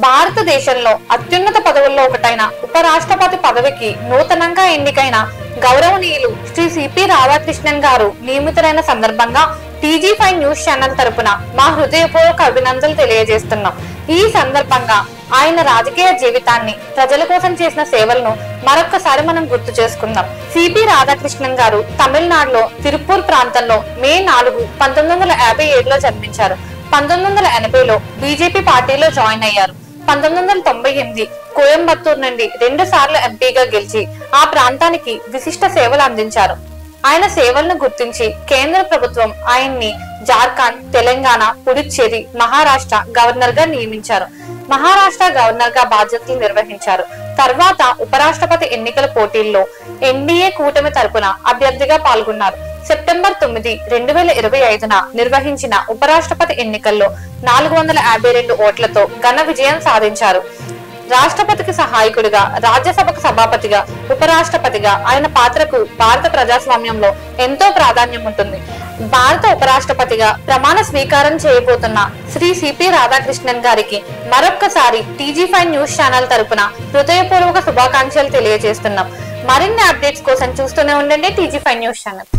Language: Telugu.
భారతదేశంలో అత్యున్నత పదవుల్లో ఒకటైన ఉపరాష్ట్రపతి పదవికి నూతనంగా ఎన్నికైన గౌరవనీయులు శ్రీ సిపి రాధాకృష్ణన్ గారు నియమితులైన సందర్భంగా TG5 న్యూస్ ఛానల్ తరపున మా హృదయపూర్వక అభినందనలు తెలియజేస్తున్నాం. ఈ సందర్భంగా ఆయన రాజకీయ జీవితాన్ని, ప్రజల కోసం చేసిన సేవలను మరొక్కసారి మనం గుర్తు చేసుకుందాం. సిపి రాధాకృష్ణన్ గారు తమిళనాడులో తిరుపూర్ ప్రాంతంలో మే 4, 1957లో జన్మించారు. 1980లో బీజేపీ పార్టీలో జాయిన్ అయ్యారు. 1998 కోయంబత్తూరు నుండి 2 సార్లు ఎంపీగా గెలిచి ఆ ప్రాంతానికి విశిష్ట సేవలు అందించారు. ఆయన సేవలను గుర్తించి కేంద్ర ప్రభుత్వం ఆయన్ని జార్ఖండ్, తెలంగాణ, పుదుచ్చేరి, మహారాష్ట్ర గవర్నర్ గా నియమించారు. మహారాష్ట్ర గవర్నర్ గా బాధ్యతలు నిర్వహించారు. తర్వాత ఉపరాష్ట్రపతి ఎన్నికల పోటీల్లో ఎన్డీఏ కూటమి తరపున అభ్యర్థిగా పాల్గొన్నారు. సెప్టెంబర్ 9, 2025న నిర్వహించిన ఉపరాష్ట్రపతి ఎన్నికల్లో 452 ఓట్లతో ఘన విజయం సాధించారు. రాష్ట్రపతికి సహాయకుడిగా, రాజ్యసభకు సభాపతిగా, ఉపరాష్ట్రపతిగా ఆయన పాత్రకు భారత ప్రజాస్వామ్యంలో ఎంతో ప్రాధాన్యం ఉంటుంది. భారత ఉపరాష్ట్రపతిగా ప్రమాణ స్వీకారం చేయబోతున్న శ్రీ సిపి రాధాకృష్ణన్ గారికి మరొక్కసారి TG5 న్యూస్ ఛానల్ తరపున హృదయపూర్వక శుభాకాంక్షలు తెలియజేస్తున్నాం. మరిన్ని అప్డేట్స్ కోసం చూస్తూనే ఉండండి TG5 న్యూస్ ఛానల్.